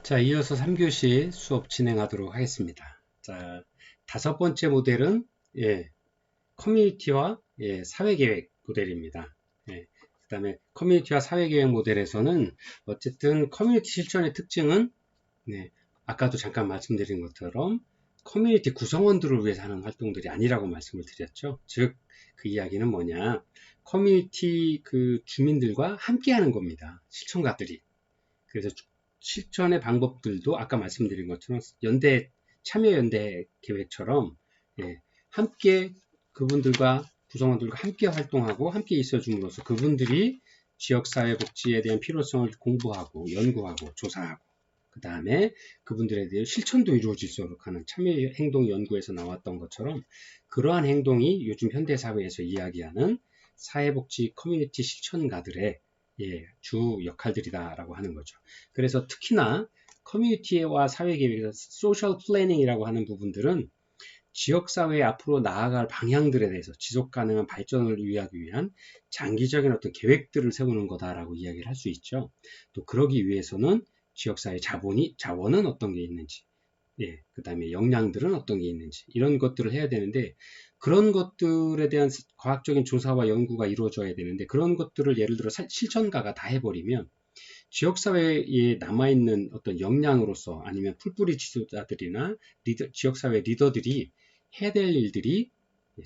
자, 이어서 3교시 수업 진행하도록 하겠습니다. 자, 다섯 번째 모델은 커뮤니티와 사회계획 모델입니다. 그 다음에 커뮤니티와 사회계획 모델에서는 어쨌든 커뮤니티 실천의 특징은 아까도 잠깐 말씀드린 것처럼 커뮤니티 구성원들을 위해서 하는 활동들이 아니라고 말씀을 드렸죠. 즉, 그 이야기는 뭐냐, 커뮤니티 그 주민들과 함께 하는 겁니다. 실천가들이. 그래서 실천의 방법들도 아까 말씀드린 것처럼 참여연대 계획처럼 함께 그분들과 구성원들과 함께 활동하고 함께 있어줌으로써 그분들이 지역사회복지에 대한 필요성을 공부하고 연구하고 조사하고 그 다음에 그분들에 대해 실천도 이루어질 수 있도록 하는 참여행동 연구에서 나왔던 것처럼 그러한 행동이 요즘 현대사회에서 이야기하는 사회복지 커뮤니티 실천가들의 주 역할들이다라고 하는 거죠. 그래서 특히나 커뮤니티와 사회계획에서 소셜 플래닝이라고 하는 부분들은 지역사회의 앞으로 나아갈 방향들에 대해서 지속가능한 발전을 위하기 위한 장기적인 어떤 계획들을 세우는 거다라고 이야기를 할 수 있죠. 또 그러기 위해서는 지역사회 자원은 어떤 게 있는지, 그 다음에 역량들은 어떤 게 있는지 이런 것들을 해야 되는데 그런 것들에 대한 과학적인 조사와 연구가 이루어져야 되는데 그런 것들을 예를 들어 실천가가 다 해버리면 지역사회에 남아있는 어떤 역량으로서 아니면 풀뿌리 지도자들이나 지역사회 리더들이 해야 될 일들이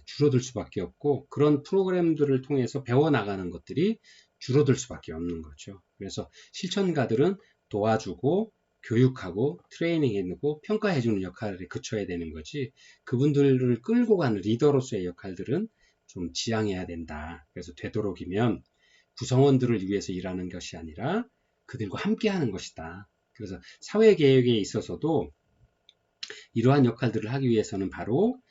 줄어들 수밖에 없고 그런 프로그램들을 통해서 배워나가는 것들이 줄어들 수밖에 없는 거죠. 그래서 실천가들은 도와주고 교육하고 트레이닝해주고 평가해주는 역할에 그쳐야 되는 거지 그분들을 끌고 가는 리더로서의 역할들은 좀 지양해야 된다. 그래서 되도록이면 구성원들을 위해서 일하는 것이 아니라 그들과 함께 하는 것이다. 그래서 사회계획에 있어서도 이러한 역할들을 하기 위해서는 바로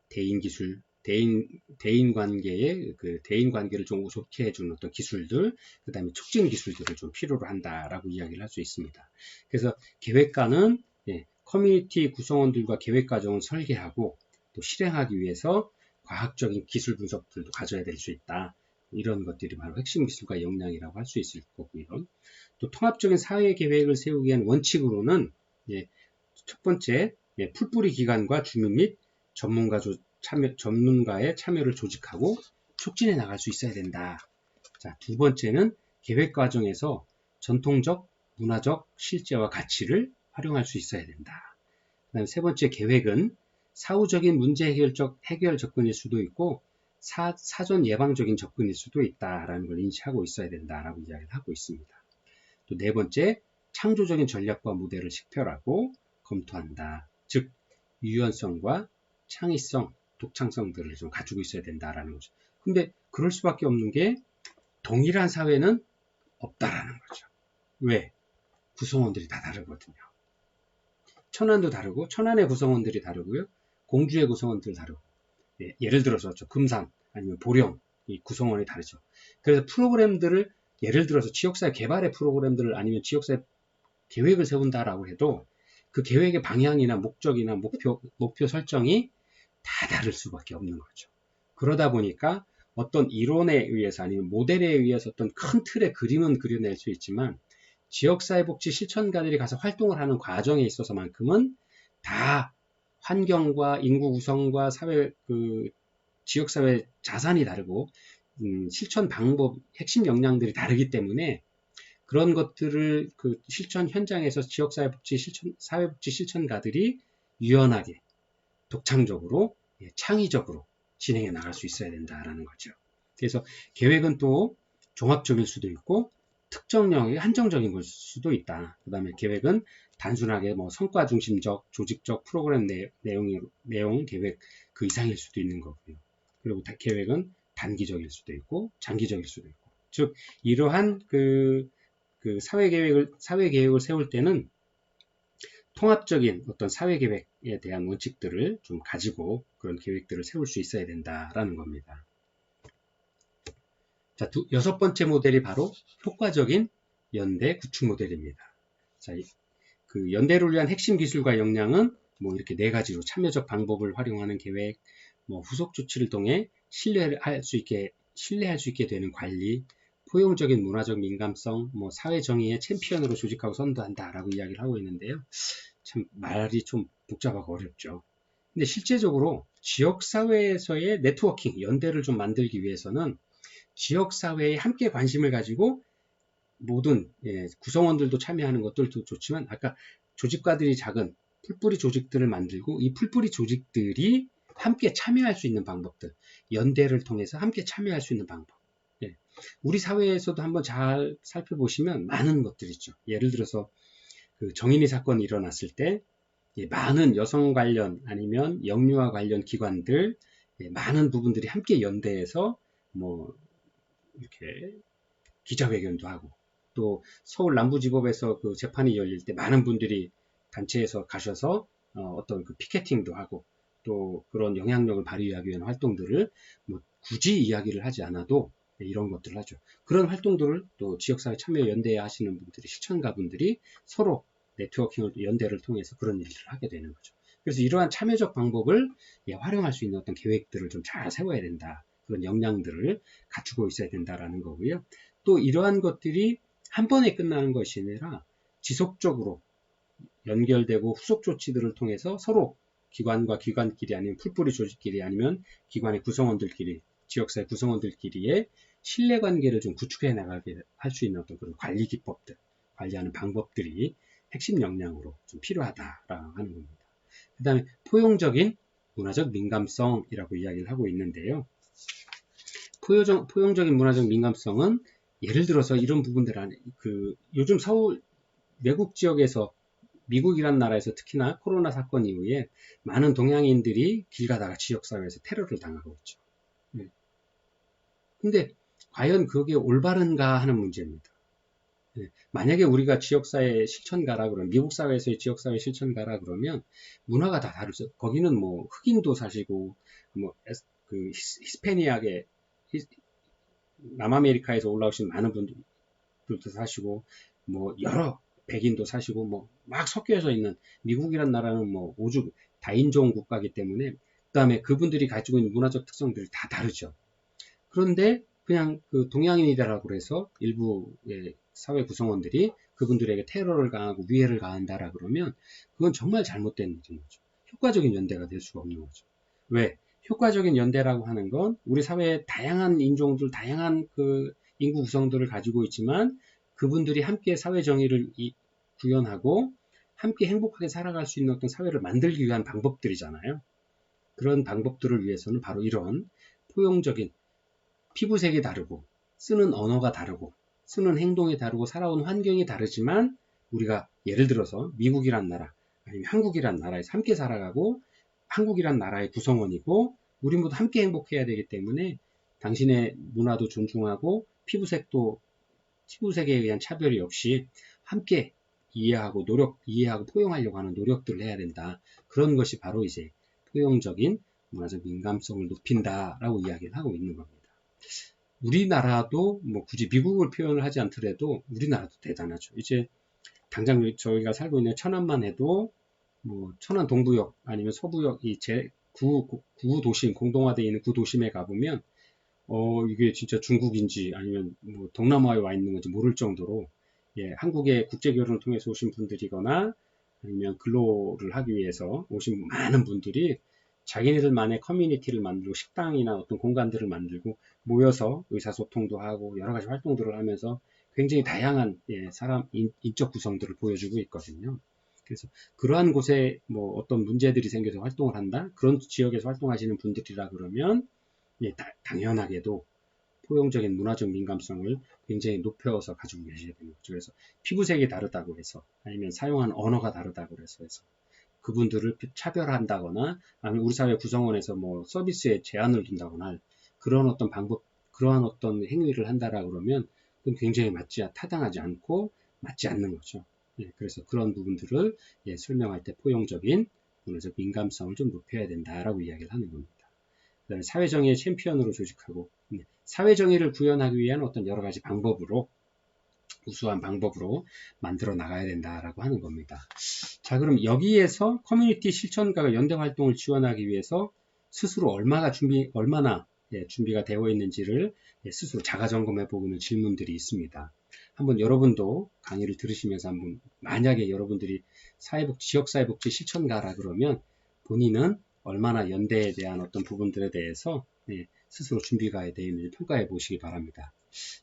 대인기술, 대인 관계를 좀 좋게 해주는 어떤 기술들, 그 다음에 촉진 기술들을 좀 필요로 한다라고 이야기를 할 수 있습니다. 그래서 계획가는 커뮤니티 구성원들과 계획 과정을 설계하고 또 실행하기 위해서 과학적인 기술 분석들도 가져야 될 수 있다. 이런 것들이 바로 핵심 기술과 역량이라고 할 수 있을 거고요. 또 통합적인 사회 계획을 세우기 위한 원칙으로는 첫 번째 풀뿌리 기관과 주민 및 전문가의 참여를 조직하고 촉진해 나갈 수 있어야 된다. 자, 두 번째는 계획 과정에서 전통적, 문화적 실제와 가치를 활용할 수 있어야 된다. 그다음 세 번째 계획은 사후적인 문제 해결 접근일 수도 있고 사전 예방적인 접근일 수도 있다라는 걸 인식하고 있어야 된다라고 이야기를 하고 있습니다. 또 네 번째, 창조적인 전략과 모델을 식별하고 검토한다. 즉, 유연성과 창의성, 독창성들을 좀 가지고 있어야 된다라는 거죠. 근데 그럴 수밖에 없는 게 동일한 사회는 없다라는 거죠. 왜? 구성원들이 다 다르거든요. 천안도 다르고 천안의 구성원들이 다르고요. 공주의 구성원들 다르고 예를 들어서 금산 아니면 보령 이 구성원이 다르죠. 그래서 프로그램들을 예를 들어서 지역사회 개발의 프로그램들을 아니면 지역사회 계획을 세운다라고 해도 그 계획의 방향이나 목적이나 목표 설정이 다 다를 수밖에 없는 거죠. 그러다 보니까 어떤 이론에 의해서 아니면 모델에 의해서 어떤 큰 틀의 그림은 그려낼 수 있지만 지역사회복지 실천가들이 가서 활동을 하는 과정에 있어서만큼은 다 환경과 인구 구성과 지역사회 자산이 다르고 실천 방법, 핵심 역량들이 다르기 때문에 그런 것들을 그 실천 현장에서 지역사회복지 사회복지 실천가들이 유연하게, 독창적으로, 창의적으로 진행해 나갈 수 있어야 된다라는 거죠. 그래서 계획은 또 종합적일 수도 있고 특정 영역이 한정적인 걸 수도 있다. 그 다음에 계획은 단순하게 성과 중심적, 조직적 프로그램 내용 계획 그 이상일 수도 있는 거고요. 그리고 계획은 단기적일 수도 있고 장기적일 수도 있고. 즉 이러한 사회 계획을 세울 때는 통합적인 어떤 사회 계획에 대한 원칙들을 좀 가지고 그런 계획들을 세울 수 있어야 된다라는 겁니다. 자, 여섯 번째 모델이 바로 효과적인 연대 구축 모델입니다. 자, 그 연대를 위한 핵심 기술과 역량은 이렇게 네 가지로 참여적 방법을 활용하는 계획, 후속 조치를 통해 신뢰할 수 있게 되는 관리, 포용적인 문화적 민감성, 뭐 사회 정의의 챔피언으로 조직하고 선도한다라고 이야기를 하고 있는데요. 참 말이 좀 복잡하고 어렵죠. 근데 실제적으로 지역사회에서의 네트워킹, 연대를 좀 만들기 위해서는 지역사회에 함께 관심을 가지고 모든 구성원들도 참여하는 것들도 좋지만 아까 조직과들이 작은 풀뿌리 조직들을 만들고 이 풀뿌리 조직들이 함께 참여할 수 있는 방법들, 연대를 통해서 함께 참여할 수 있는 방법. 우리 사회에서도 한번 잘 살펴보시면 많은 것들이 있죠. 예를 들어서 그 정인이 사건이 일어났을 때 많은 여성 관련 아니면 영유아 관련 기관들 많은 부분들이 함께 연대해서 뭐 이렇게 기자회견도 하고 또 서울 남부지법에서 그 재판이 열릴 때 많은 분들이 단체에서 가셔서 어떤 그 피켓팅도 하고 또 그런 영향력을 발휘하기 위한 활동들을 뭐 굳이 이야기를 하지 않아도 이런 것들을 하죠. 그런 활동들을 또 지역사회 참여 연대에 하시는 분들이 실천가분들이 서로 네트워킹을 연대를 통해서 그런 일들을 하게 되는 거죠. 그래서 이러한 참여적 방법을 활용할 수 있는 어떤 계획들을 좀 잘 세워야 된다. 그런 역량들을 갖추고 있어야 된다라는 거고요. 또 이러한 것들이 한 번에 끝나는 것이 아니라 지속적으로 연결되고 후속 조치들을 통해서 서로 기관과 기관끼리 아니면 풀뿌리 조직끼리 아니면 기관의 구성원들끼리 지역사회 구성원들끼리의 신뢰관계를 좀 구축해 나가게 할 수 있는 어떤 그런 관리 기법들, 관리하는 방법들이 핵심 역량으로 좀 필요하다라고 하는 겁니다. 그 다음에 포용적인 문화적 민감성이라고 이야기를 하고 있는데요. 포용적인 문화적 민감성은 예를 들어서 이런 부분들 안에 요즘 서울 외국 지역에서 미국이란 나라에서 특히나 코로나 사건 이후에 많은 동양인들이 길 가다가 지역사회에서 테러를 당하고 있죠. 근데 과연 그게 올바른가 하는 문제입니다. 만약에 우리가 지역사회 실천가라 그러면 미국 사회에서의 지역사회 실천가라 그러면 문화가 다 다르죠. 거기는 뭐 흑인도 사시고 뭐 그 히스패니악의 남아메리카에서 올라오신 많은 분들도 사시고 뭐 여러 백인도 사시고 뭐 막 섞여져 있는 미국이란 나라는 뭐 오죽 다인종 국가이기 때문에 그다음에 그분들이 가지고 있는 문화적 특성들이 다 다르죠. 그런데 그냥 그 동양인이다라고 해서 일부의 사회 구성원들이 그분들에게 테러를 가하고 위해를 가한다라 그러면 그건 정말 잘못된 일인 거죠. 효과적인 연대가 될 수가 없는 거죠. 왜? 효과적인 연대라고 하는 건 우리 사회의 다양한 인종들, 다양한 그 인구 구성들을 가지고 있지만 그분들이 함께 사회 정의를 구현하고 함께 행복하게 살아갈 수 있는 어떤 사회를 만들기 위한 방법들이잖아요. 그런 방법들을 위해서는 바로 이런 포용적인 피부색이 다르고 쓰는 언어가 다르고 쓰는 행동이 다르고 살아온 환경이 다르지만 우리가 예를 들어서 미국이란 나라 아니면 한국이란 나라에서 함께 살아가고 한국이란 나라의 구성원이고 우리 모두 함께 행복해야 되기 때문에 당신의 문화도 존중하고 피부색에 의한 차별이 없이 함께 이해하고 포용하려고 하는 노력들을 해야 된다. 그런 것이 바로 이제 포용적인 문화적 민감성을 높인다라고 이야기를 하고 있는 겁니다. 우리나라도 뭐 굳이 미국을 표현을 하지 않더라도 우리나라도 대단하죠. 이제 당장 저희가 살고 있는 천안만 해도 뭐 천안 동부역 아니면 서부역 이 구도심 공동화되어 있는 구도심에 가보면 이게 진짜 중국인지 아니면 뭐 동남아에 와 있는 건지 모를 정도로 한국에 국제결혼을 통해서 오신 분들이거나 아니면 근로를 하기 위해서 오신 많은 분들이 자기네들만의 커뮤니티를 만들고 식당이나 어떤 공간들을 만들고 모여서 의사소통도 하고 여러 가지 활동들을 하면서 굉장히 다양한 인적 구성들을 보여주고 있거든요. 그래서 그러한 곳에 뭐 어떤 문제들이 생겨서 활동을 한다? 그런 지역에서 활동하시는 분들이라 그러면 당연하게도 포용적인 문화적 민감성을 굉장히 높여서 가지고 계셔야 되는 거죠. 그래서 피부색이 다르다고 해서 아니면 사용하는 언어가 다르다고 해서 그분들을 차별한다거나 아니면 우리 사회 구성원에서 뭐 서비스에 제한을 둔다거나 할 그런 어떤 방법, 그러한 어떤 행위를 한다라 그러면 그건 굉장히 타당하지 않고 맞지 않는 거죠. 그래서 그런 부분들을 설명할 때 포용적인 문화적 민감성을 좀 높여야 된다라고 이야기를 하는 겁니다. 그다음에 사회정의의 챔피언으로 조직하고 사회정의를 구현하기 위한 어떤 여러 가지 방법으로 우수한 방법으로 만들어 나가야 된다라고 하는 겁니다. 자, 그럼 여기에서 커뮤니티 실천가가 연대 활동을 지원하기 위해서 스스로 얼마나 준비가 되어 있는지를 스스로 자가 점검해 보는 질문들이 있습니다. 한번 여러분도 강의를 들으시면서 한번 만약에 여러분들이 지역사회복지 실천가라 그러면 본인은 얼마나 연대에 대한 어떤 부분들에 대해서 스스로 준비가 되어 있는지 평가해 보시기 바랍니다.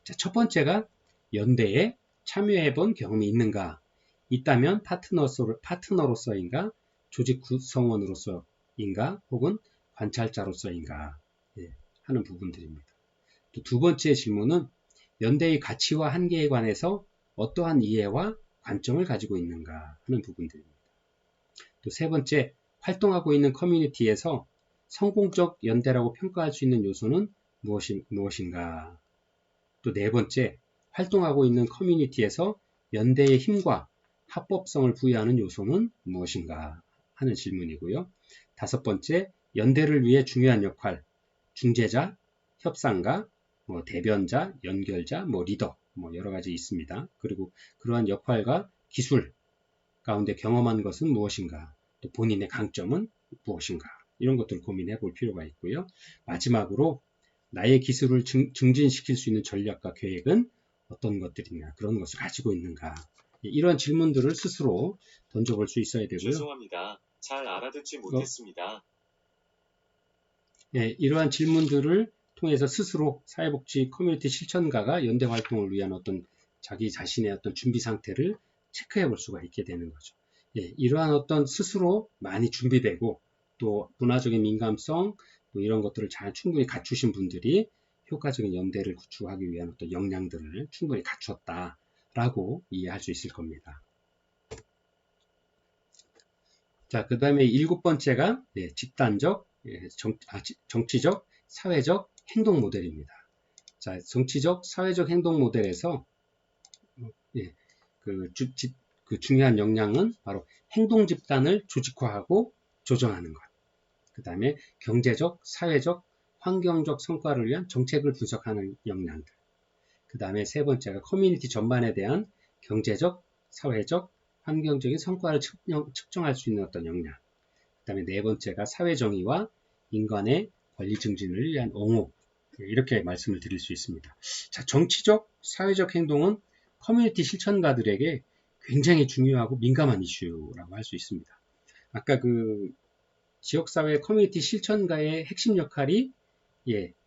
자, 첫 번째가 연대에 참여해 본 경험이 있는가? 있다면 파트너로서인가? 조직 구성원으로서인가? 혹은 관찰자로서인가? 하는 부분들입니다. 또 두 번째 질문은 연대의 가치와 한계에 관해서 어떠한 이해와 관점을 가지고 있는가 하는 부분들입니다. 또 세 번째, 활동하고 있는 커뮤니티에서 성공적 연대라고 평가할 수 있는 요소는 무엇인가? 또 네 번째, 활동하고 있는 커뮤니티에서 연대의 힘과 합법성을 부여하는 요소는 무엇인가 하는 질문이고요. 다섯 번째, 연대를 위해 중요한 역할, 중재자, 협상가, 대변자, 연결자, 리더, 여러 가지 있습니다. 그리고 그러한 역할과 기술 가운데 경험한 것은 무엇인가, 또 본인의 강점은 무엇인가, 이런 것들을 고민해 볼 필요가 있고요. 마지막으로 나의 기술을 증진시킬 수 있는 전략과 계획은 어떤 것들이냐, 그런 것을 가지고 있는가, 이런 질문들을 스스로 던져볼 수 있어야 되고요. 죄송합니다. 잘 알아듣지 못했습니다. 이러한 질문들을 통해서 스스로 사회복지 커뮤니티 실천가가 연대 활동을 위한 어떤 자기 자신의 어떤 준비 상태를 체크해 볼 수가 있게 되는 거죠. 이러한 어떤 스스로 많이 준비되고 또 문화적인 민감성 이런 것들을 잘 충분히 갖추신 분들이 효과적인 연대를 구축하기 위한 어떤 역량들을 충분히 갖추었다라고 이해할 수 있을 겁니다. 자, 그 다음에 일곱 번째가 집단적, 정치적, 사회적 행동 모델입니다. 자, 정치적, 사회적 행동 모델에서 그 중요한 역량은 바로 행동 집단을 조직화하고 조정하는 것. 그 다음에 경제적, 사회적, 환경적 성과를 위한 정책을 분석하는 역량들. 그 다음에 세 번째가 커뮤니티 전반에 대한 경제적, 사회적, 환경적인 성과를 측정할 수 있는 어떤 역량. 그 다음에 네 번째가 사회정의와 인간의 권리 증진을 위한 옹호. 이렇게 말씀을 드릴 수 있습니다. 자, 정치적, 사회적 행동은 커뮤니티 실천가들에게 굉장히 중요하고 민감한 이슈라고 할 수 있습니다. 아까 그 지역사회 커뮤니티 실천가의 핵심 역할이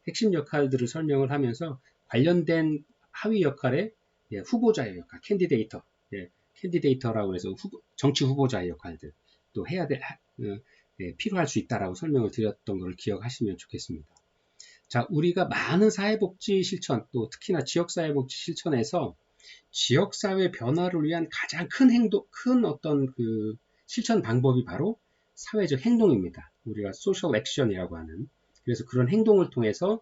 핵심 역할들을 설명을 하면서 관련된 하위 역할의 후보자의 역할, 캔디데이터라고 해서 정치 후보자의 역할들 또 해야 될 필요할 수 있다라고 설명을 드렸던 걸 기억하시면 좋겠습니다. 자, 우리가 많은 사회복지 실천 또 특히나 지역사회복지 실천에서 지역사회 변화를 위한 가장 큰 어떤 그 실천 방법이 바로 사회적 행동입니다. 우리가 소셜 액션이라고 하는. 그래서 그런 행동을 통해서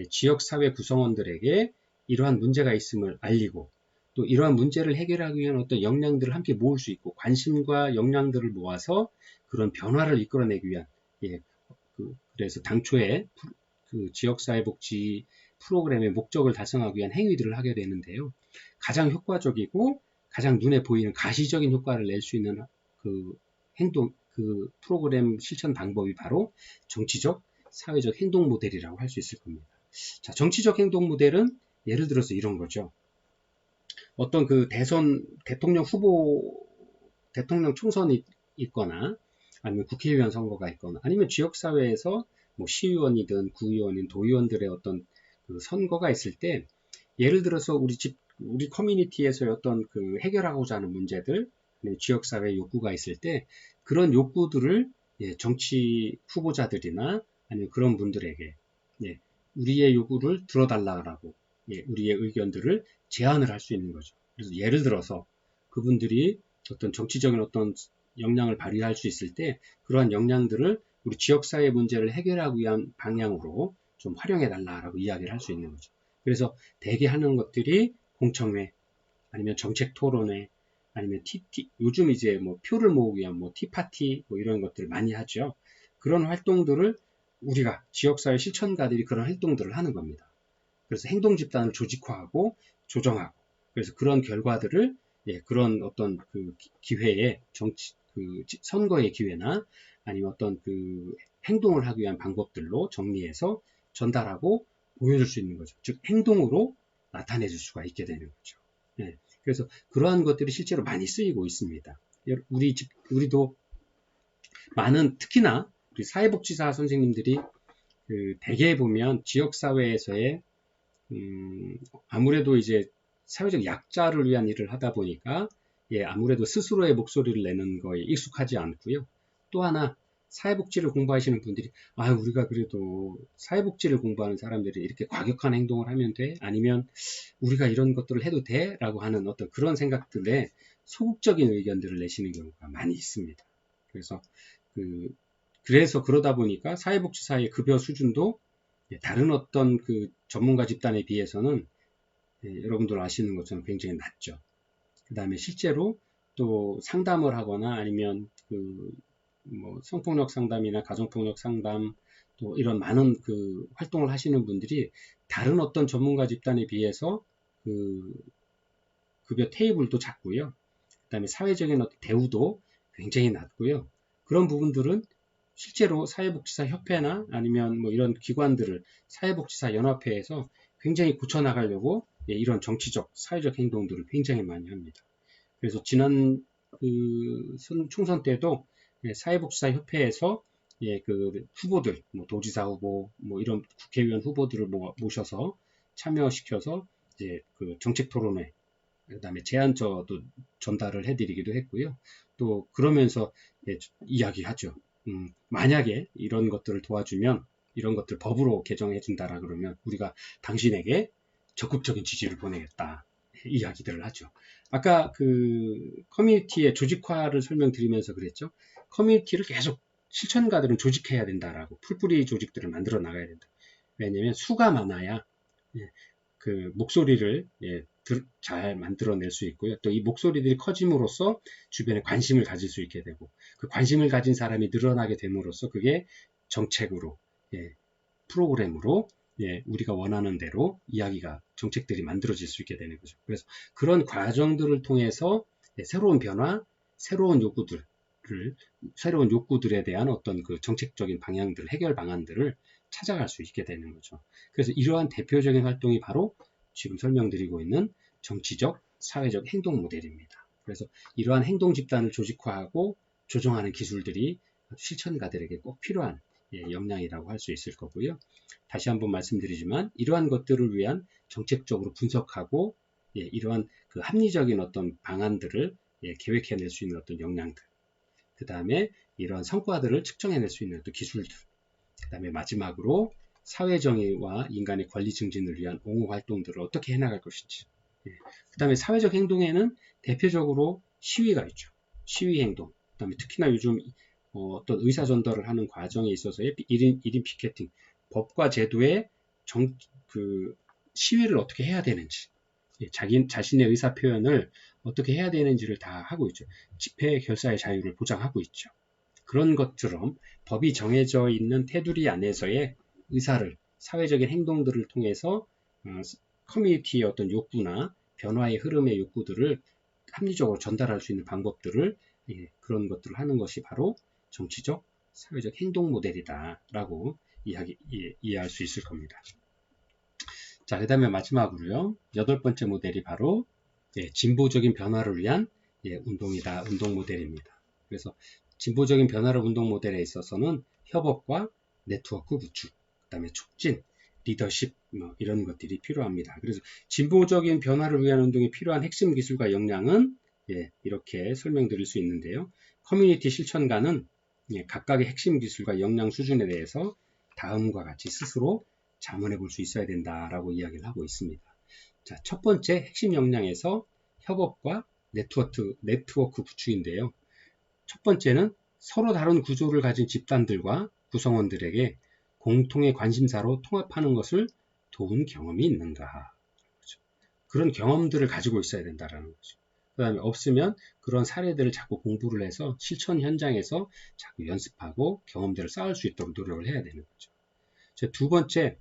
지역사회 구성원들에게 이러한 문제가 있음을 알리고 또 이러한 문제를 해결하기 위한 어떤 역량들을 함께 모을 수 있고 관심과 역량들을 모아서 그런 변화를 이끌어내기 위한 그래서 당초에 그 지역사회복지 프로그램의 목적을 달성하기 위한 행위들을 하게 되는데요. 가장 효과적이고 가장 눈에 보이는 가시적인 효과를 낼 수 있는 그 행동, 그 프로그램 실천 방법이 바로 정치적, 사회적 행동 모델이라고 할 수 있을 겁니다. 자, 정치적 행동 모델은 예를 들어서 이런 거죠. 어떤 그 대통령 총선이 있거나 아니면 국회의원 선거가 있거나 아니면 지역사회에서 시의원이든 구의원이든 도의원들의 어떤 그 선거가 있을 때 예를 들어서 우리 커뮤니티에서 어떤 그 해결하고자 하는 문제들, 지역사회 욕구가 있을 때 그런 욕구들을 정치 후보자들이나 아니면 그런 분들에게 우리의 요구를 들어달라고 우리의 의견들을 제안을 할 수 있는 거죠. 그래서 예를 들어서 그분들이 어떤 정치적인 어떤 역량을 발휘할 수 있을 때 그러한 역량들을 우리 지역사회 문제를 해결하기 위한 방향으로 좀 활용해 달라라고 이야기를 할 수 있는 거죠. 그래서 대개 하는 것들이 공청회 아니면 정책 토론회 아니면 요즘 이제 표를 모으기 위한 티파티 이런 것들 많이 하죠. 그런 활동들을 우리가 지역사회 실천가들이 그런 활동들을 하는 겁니다. 그래서 행동 집단을 조직화하고 조정하고 그래서 그런 결과들을 그런 어떤 그 기회에 선거의 기회나 아니면 어떤 그 행동을 하기 위한 방법들로 정리해서 전달하고 보여줄 수 있는 거죠. 즉 행동으로 나타내 줄 수가 있게 되는 거죠. 예, 그래서 그러한 것들이 실제로 많이 쓰이고 있습니다. 우리도 많은 특히나 우리 사회복지사 선생님들이 대개 보면 지역사회에서의 아무래도 이제 사회적 약자를 위한 일을 하다 보니까 아무래도 스스로의 목소리를 내는 거에 익숙하지 않고요. 또 하나 사회복지를 공부하시는 분들이 우리가 그래도 사회복지를 공부하는 사람들이 이렇게 과격한 행동을 하면 돼? 아니면 우리가 이런 것들을 해도 돼? 라고 하는 어떤 그런 생각들에 소극적인 의견들을 내시는 경우가 많이 있습니다. 그래서 그러다 보니까 사회복지사의 급여 수준도 다른 어떤 전문가 집단에 비해서는 여러분들 아시는 것처럼 굉장히 낮죠. 그 다음에 실제로 또 상담을 하거나 아니면 성폭력 상담이나 가정폭력 상담 또 이런 많은 활동을 하시는 분들이 다른 어떤 전문가 집단에 비해서 급여 테이블도 작고요. 그 다음에 사회적인 어떤 대우도 굉장히 낮고요. 그런 부분들은 실제로 사회복지사 협회나 아니면 이런 기관들을 사회복지사 연합회에서 굉장히 고쳐나가려고 이런 정치적, 사회적 행동들을 굉장히 많이 합니다. 그래서 지난 총선 때도 사회복지사 협회에서 후보들, 도지사 후보, 이런 국회의원 후보들을 모셔서 참여시켜서 이제 정책 토론회, 그다음에 제안서도 전달을 해드리기도 했고요. 또 그러면서 이야기하죠. 만약에 이런 것들을 도와주면 이런 것들 법으로 개정해준다라 그러면 우리가 당신에게 적극적인 지지를 보내겠다 이야기들을 하죠. 아까 커뮤니티의 조직화를 설명드리면서 그랬죠. 커뮤니티를 계속 실천가들은 조직해야 된다라고 풀뿌리 조직들을 만들어 나가야 된다. 왜냐하면 수가 많아야 목소리를 잘 만들어낼 수 있고요. 또 이 목소리들이 커짐으로써 주변에 관심을 가질 수 있게 되고 그 관심을 가진 사람이 늘어나게 됨으로써 그게 정책으로 프로그램으로 우리가 원하는 대로 정책들이 만들어질 수 있게 되는 거죠. 그래서 그런 과정들을 통해서 새로운 변화, 새로운 욕구들에 대한 어떤 정책적인 방향들, 해결 방안들을 찾아갈 수 있게 되는 거죠. 그래서 이러한 대표적인 활동이 바로 지금 설명드리고 있는 정치적, 사회적 행동 모델입니다. 그래서 이러한 행동 집단을 조직화하고 조정하는 기술들이 실천가들에게 꼭 필요한 역량이라고 할 수 있을 거고요. 다시 한번 말씀드리지만 이러한 것들을 위한 정책적으로 분석하고 이러한 합리적인 어떤 방안들을 계획해낼 수 있는 어떤 역량들, 그 다음에 이러한 성과들을 측정해낼 수 있는 어떤 기술들, 그 다음에 마지막으로 사회정의와 인간의 권리 증진을 위한 옹호 활동들을 어떻게 해나갈 것인지, 그 다음에 사회적 행동에는 대표적으로 시위가 있죠. 시위 행동, 그 다음에 특히나 요즘 어떤 의사 전달을 하는 과정에 있어서의 1인 피켓팅, 법과 제도의 시위를 어떻게 해야 되는지, 자신의 의사 표현을 어떻게 해야 되는지를 다 하고 있죠. 집회 결사의 자유를 보장하고 있죠. 그런 것처럼 법이 정해져 있는 테두리 안에서의 의사를, 사회적인 행동들을 통해서 커뮤니티의 어떤 욕구나 변화의 흐름의 욕구들을 합리적으로 전달할 수 있는 방법들을 그런 것들을 하는 것이 바로 정치적, 사회적 행동 모델이다라고 이해할 수 있을 겁니다. 자, 그 다음에 마지막으로요. 8번째 모델이 바로 진보적인 변화를 위한 운동이다, 운동 모델입니다. 그래서 진보적인 변화를 운동 모델에 있어서는 협업과 네트워크 구축, 그 다음에 촉진, 리더십 이런 것들이 필요합니다. 그래서 진보적인 변화를 위한 운동에 필요한 핵심 기술과 역량은 이렇게 설명드릴 수 있는데요. 커뮤니티 실천가는 각각의 핵심 기술과 역량 수준에 대해서 다음과 같이 스스로 자문해 볼 수 있어야 된다라고 이야기를 하고 있습니다. 자, 첫 번째 핵심 역량에서 협업과 네트워크 구축인데요. 첫 번째는 서로 다른 구조를 가진 집단들과 구성원들에게 공통의 관심사로 통합하는 것을 도운 경험이 있는가. 그런 경험들을 가지고 있어야 된다는 거죠. 그 다음에 없으면 그런 사례들을 자꾸 공부를 해서 실천 현장에서 자꾸 연습하고 경험들을 쌓을 수 있도록 노력을 해야 되는 거죠. 두 번째,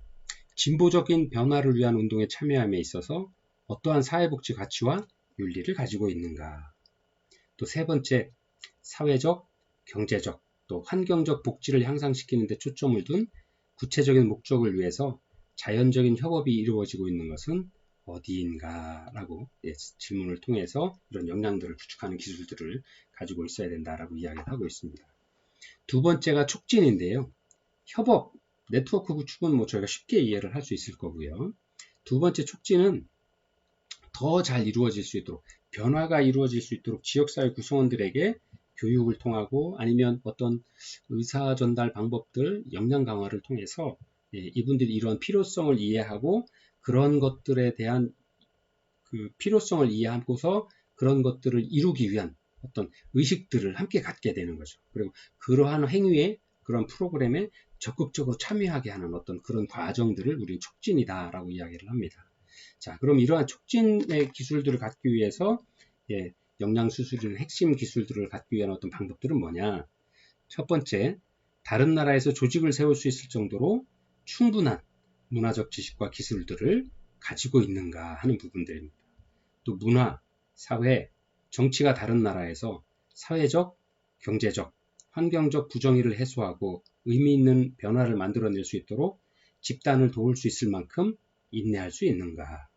진보적인 변화를 위한 운동에 참여함에 있어서 어떠한 사회복지 가치와 윤리를 가지고 있는가. 또 세 번째, 사회적, 경제적, 또 환경적 복지를 향상시키는 데 초점을 둔 구체적인 목적을 위해서 자연적인 협업이 이루어지고 있는 것은 어디인가라고 질문을 통해서 이런 역량들을 구축하는 기술들을 가지고 있어야 된다라고 이야기를 하고 있습니다. 두 번째가 촉진인데요. 협업, 네트워크 구축은 뭐 저희가 쉽게 이해를 할 수 있을 거고요. 두 번째 촉진은 더 잘 이루어질 수 있도록, 변화가 이루어질 수 있도록 지역사회 구성원들에게 교육을 통하고 아니면 어떤 의사 전달 방법들, 역량 강화를 통해서 이분들이 이런 필요성을 이해하고 그런 것들에 대한 그 필요성을 이해하고서 그런 것들을 이루기 위한 어떤 의식들을 함께 갖게 되는 거죠. 그리고 그러한 행위에, 그런 프로그램에 적극적으로 참여하게 하는 어떤 그런 과정들을 우리는 촉진이다라고 이야기를 합니다. 자, 그럼 이러한 촉진의 기술들을 갖기 위해서 역량수술이나 핵심 기술들을 갖기 위한 어떤 방법들은 뭐냐? 첫 번째, 다른 나라에서 조직을 세울 수 있을 정도로 충분한 문화적 지식과 기술들을 가지고 있는가 하는 부분들입니다. 또 문화, 사회, 정치가 다른 나라에서 사회적, 경제적, 환경적 부정의를 해소하고 의미 있는 변화를 만들어낼 수 있도록 집단을 도울 수 있을 만큼 인내할 수 있는가.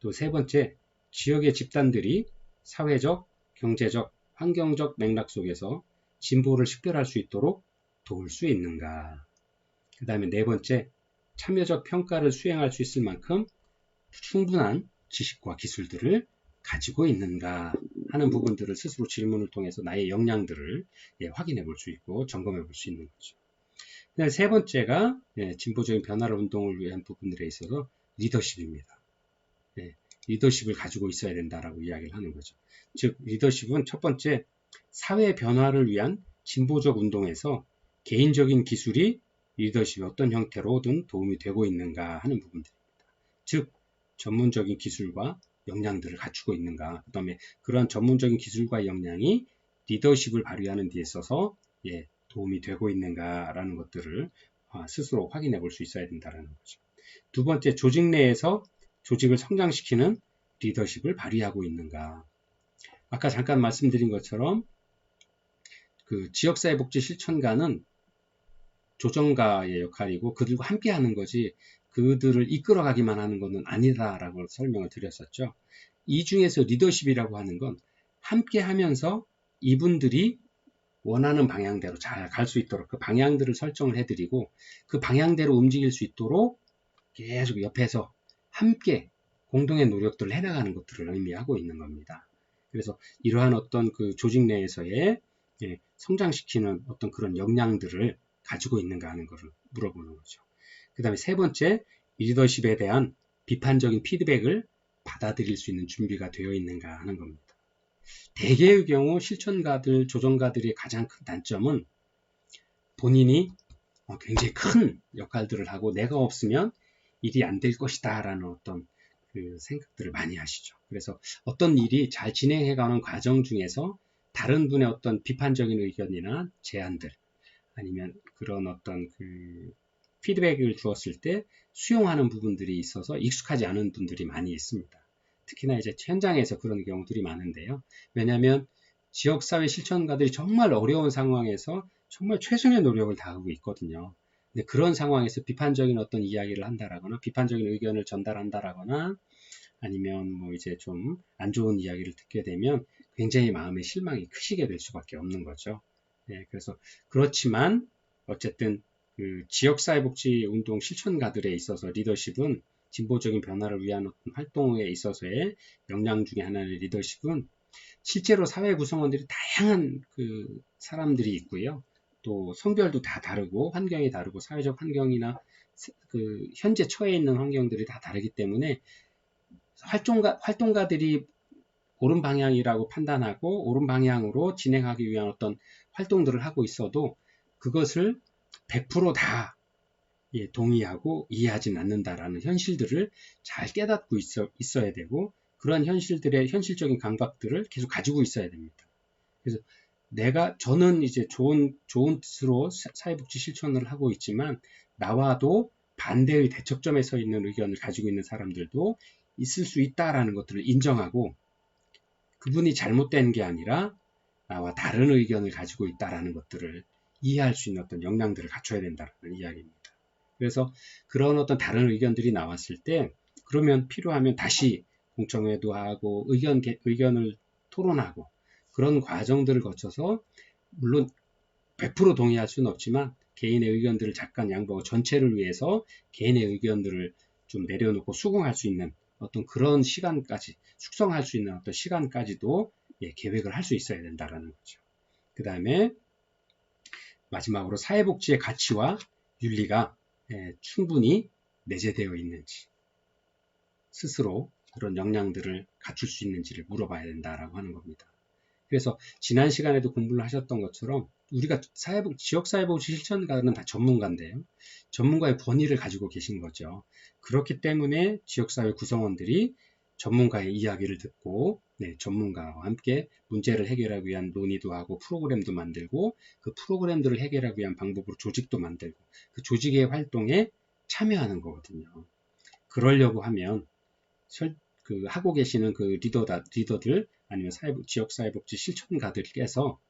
또 세 번째, 지역의 집단들이 사회적, 경제적, 환경적 맥락 속에서 진보를 식별할 수 있도록 도울 수 있는가. 그 다음에 네 번째, 참여적 평가를 수행할 수 있을 만큼 충분한 지식과 기술들을 가지고 있는가 하는 부분들을 스스로 질문을 통해서 나의 역량들을 확인해 볼 수 있고 점검해 볼 수 있는 거죠. 세 번째가 진보적인 변화를 운동을 위한 부분들에 있어서 리더십입니다. 리더십을 가지고 있어야 된다라고 이야기를 하는 거죠. 즉 리더십은 첫 번째, 사회 변화를 위한 진보적 운동에서 개인적인 기술이 리더십이 어떤 형태로든 도움이 되고 있는가 하는 부분들입니다. 즉 전문적인 기술과 역량들을 갖추고 있는가, 그 다음에 그러한 전문적인 기술과 역량이 리더십을 발휘하는 데 있어서 도움이 되고 있는가라는 것들을 스스로 확인해 볼 수 있어야 된다는 거죠. 두 번째, 조직 내에서 조직을 성장시키는 리더십을 발휘하고 있는가. 아까 잠깐 말씀드린 것처럼 그 지역사회복지 실천가는 조정가의 역할이고 그들과 함께 하는 거지 그들을 이끌어가기만 하는 것은 아니다라고 설명을 드렸었죠. 이 중에서 리더십이라고 하는 건 함께 하면서 이분들이 원하는 방향대로 잘 갈 수 있도록 그 방향들을 설정을 해드리고 그 방향대로 움직일 수 있도록 계속 옆에서 함께 공동의 노력들을 해나가는 것들을 의미하고 있는 겁니다. 그래서 이러한 어떤 그 조직 내에서의 성장시키는 어떤 그런 역량들을 가지고 있는가 하는 것을 물어보는 거죠. 그 다음에 세 번째, 리더십에 대한 비판적인 피드백을 받아들일 수 있는 준비가 되어 있는가 하는 겁니다. 대개의 경우 실천가들, 조정가들의 가장 큰 단점은 본인이 굉장히 큰 역할들을 하고 내가 없으면 일이 안 될 것이다 라는 어떤 그 생각들을 많이 하시죠. 그래서 어떤 일이 잘 진행해가는 과정 중에서 다른 분의 어떤 비판적인 의견이나 제안들 아니면 그런 어떤 그 피드백을 주었을 때 수용하는 부분들이 있어서 익숙하지 않은 분들이 많이 있습니다. 특히나 이제 현장에서 그런 경우들이 많은데요. 왜냐하면 지역사회 실천가들이 정말 어려운 상황에서 정말 최선의 노력을 다하고 있거든요. 근데 그런 상황에서 비판적인 어떤 이야기를 한다라거나 비판적인 의견을 전달한다라거나 아니면 뭐 이제 좀 안 좋은 이야기를 듣게 되면 굉장히 마음의 실망이 크시게 될 수밖에 없는 거죠. 그래서 그렇지만 어쨌든 그 지역사회복지 운동 실천가들에 있어서 리더십은 진보적인 변화를 위한 어떤 활동에 있어서의 역량 중에 하나의 리더십은 실제로 사회 구성원들이 다양한 그 사람들이 있고요. 또 성별도 다 다르고 환경이 다르고 사회적 환경이나 그 현재 처해 있는 환경들이 다 다르기 때문에 활동가들이 옳은 방향이라고 판단하고 옳은 방향으로 진행하기 위한 어떤 활동들을 하고 있어도 그것을 100% 다 동의하고 이해하지는 않는다라는 현실들을 잘 깨닫고 있어야 되고 그런 현실들의 현실적인 감각들을 계속 가지고 있어야 됩니다. 그래서 저는 이제 좋은 뜻으로 사회복지 실천을 하고 있지만 나와도 반대의 대척점에 서 있는 의견을 가지고 있는 사람들도 있을 수 있다라는 것들을 인정하고 그분이 잘못된 게 아니라 나와 다른 의견을 가지고 있다라는 것들을 이해할 수 있는 어떤 역량들을 갖춰야 된다는 이야기입니다. 그래서 그런 어떤 다른 의견들이 나왔을 때 그러면 필요하면 다시 공청회도 하고 의견을 토론하고 그런 과정들을 거쳐서 물론 100% 동의할 수는 없지만 개인의 의견들을 잠깐 양보하고 전체를 위해서 개인의 의견들을 좀 내려놓고 수긍할 수 있는 어떤 그런 시간까지 숙성할 수 있는 어떤 시간까지도 계획을 할 수 있어야 된다라는 거죠. 그 다음에 마지막으로 사회복지의 가치와 윤리가 충분히 내재되어 있는지 스스로 그런 역량들을 갖출 수 있는지를 물어봐야 된다라고 하는 겁니다. 그래서 지난 시간에도 공부를 하셨던 것처럼 우리가 지역사회복지 실천가는 다 전문가인데요. 전문가의 권위를 가지고 계신 거죠. 그렇기 때문에 지역사회 구성원들이 전문가의 이야기를 듣고 전문가와 함께 문제를 해결하기 위한 논의도 하고 프로그램도 만들고 그 프로그램들을 해결하기 위한 방법으로 조직도 만들고 그 조직의 활동에 참여하는 거거든요. 그러려고 하면 하고 계시는 그 리더들 아니면 지역사회복지 실천가들께서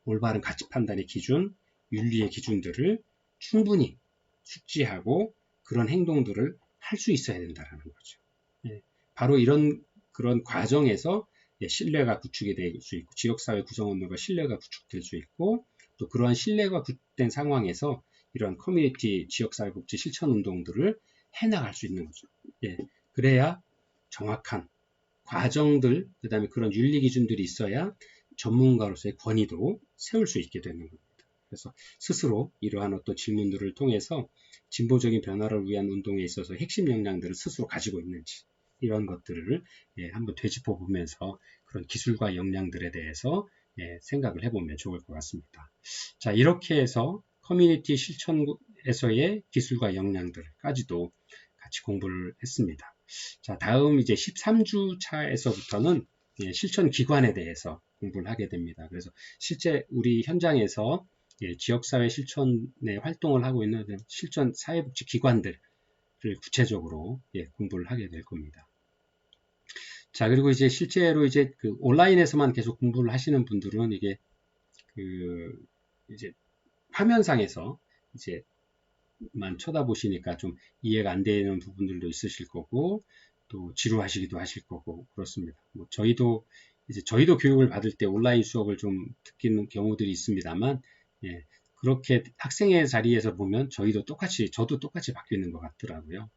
올바른 가치 판단의 기준, 윤리의 기준들을 충분히 숙지하고 그런 행동들을 할 수 있어야 된다는 거죠. 바로 그런 과정에서 신뢰가 구축이 될 수 있고 지역사회 구성원들과 신뢰가 구축될 수 있고 또 그러한 신뢰가 구축된 상황에서 이런 커뮤니티 지역사회복지 실천운동들을 해나갈 수 있는 거죠. 그래야 정확한 과정들, 그 다음에 그런 윤리 기준들이 있어야 전문가로서의 권위도 세울 수 있게 되는 겁니다. 그래서 스스로 이러한 어떤 질문들을 통해서 진보적인 변화를 위한 운동에 있어서 핵심 역량들을 스스로 가지고 있는지 이런 것들을 한번 되짚어 보면서 그런 기술과 역량들에 대해서 생각을 해보면 좋을 것 같습니다. 자, 이렇게 해서 커뮤니티 실천에서의 기술과 역량들까지도 같이 공부를 했습니다. 자, 다음 이제 13주 차에서부터는 실천 기관에 대해서 공부를 하게 됩니다. 그래서 실제 우리 현장에서 지역사회 실천의 활동을 하고 있는 실천 사회복지 기관들을 구체적으로 공부를 하게 될 겁니다. 자, 그리고 이제 실제로 이제 그 온라인에서만 계속 공부를 하시는 분들은 이게 이제 화면상에서 이제 만 쳐다보시니까 좀 이해가 안 되는 부분들도 있으실 거고 또 지루하시기도 하실 거고 그렇습니다. 뭐 저희도 교육을 받을 때 온라인 수업을 좀 듣기는 경우들이 있습니다만 그렇게 학생의 자리에서 보면 저도 똑같이 바뀌는 것 같더라고요.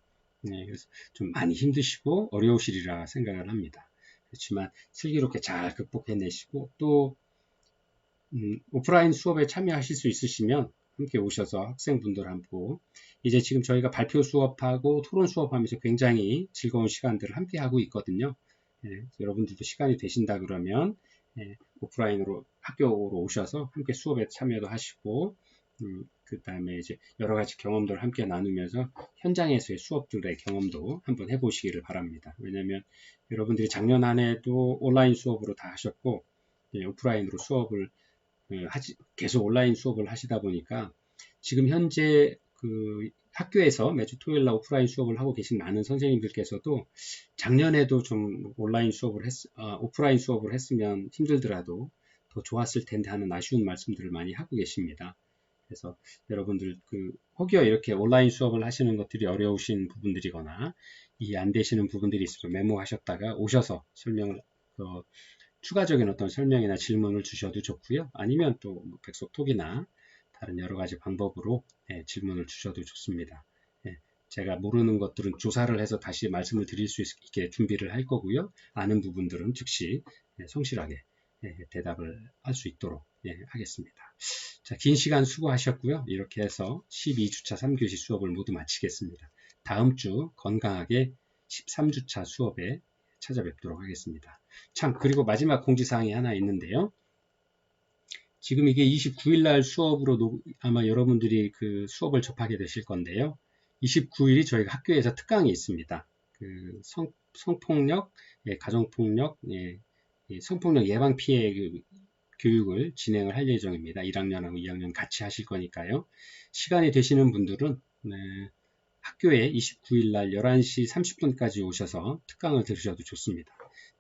그래서 좀 많이 힘드시고 어려우시리라 생각을 합니다. 그렇지만 슬기롭게 잘 극복해내시고 또 오프라인 수업에 참여하실 수 있으시면 함께 오셔서 학생분들하고 이제 지금 저희가 발표 수업하고 토론 수업하면서 굉장히 즐거운 시간들을 함께 하고 있거든요. 여러분들도 시간이 되신다 그러면 오프라인으로 학교로 오셔서 함께 수업에 참여도 하시고 그 다음에 이제 여러 가지 경험들을 함께 나누면서 현장에서의 수업들의 경험도 한번 해보시기를 바랍니다. 왜냐하면 여러분들이 작년 한 해도 온라인 수업으로 다 하셨고 오프라인으로 수업을 계속 온라인 수업을 하시다 보니까 지금 현재 그 학교에서 매주 토요일 날 오프라인 수업을 하고 계신 많은 선생님들께서도 작년에도 좀 오프라인 수업을 했으면 힘들더라도 더 좋았을 텐데 하는 아쉬운 말씀들을 많이 하고 계십니다. 그래서 여러분들 혹여 이렇게 온라인 수업을 하시는 것들이 어려우신 부분들이거나 이해 안 되시는 부분들이 있으면 메모하셨다가 오셔서 추가적인 어떤 설명이나 질문을 주셔도 좋고요. 아니면 또 백석톡이나 다른 여러 가지 방법으로 질문을 주셔도 좋습니다. 제가 모르는 것들은 조사를 해서 다시 말씀을 드릴 수 있게 준비를 할 거고요. 아는 부분들은 즉시 성실하게 대답을 할 수 있도록 하겠습니다. 자, 긴 시간 수고하셨고요. 이렇게 해서 12주차 3교시 수업을 모두 마치겠습니다. 다음 주 건강하게 13주차 수업에 찾아뵙도록 하겠습니다. 참, 그리고 마지막 공지사항이 하나 있는데요. 지금 이게 29일 날 수업으로 아마 여러분들이 그 수업을 접하게 되실 건데요. 29일이 저희가 학교에서 특강이 있습니다. 성폭력, 가정폭력, 성폭력 예방 피해 교육을 진행을 할 예정입니다. 1학년하고 2학년 같이 하실 거니까요. 시간이 되시는 분들은 학교에 29일 날 11시 30분까지 오셔서 특강을 들으셔도 좋습니다.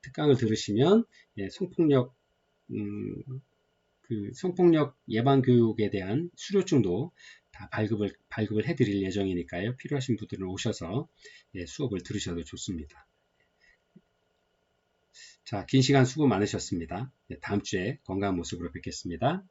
특강을 들으시면 성폭력 예방 교육에 대한 수료증도 다 발급을 해드릴 예정이니까요. 필요하신 분들은 오셔서 예, 수업을 들으셔도 좋습니다. 자, 긴 시간 수고 많으셨습니다. 네, 다음 주에 건강한 모습으로 뵙겠습니다.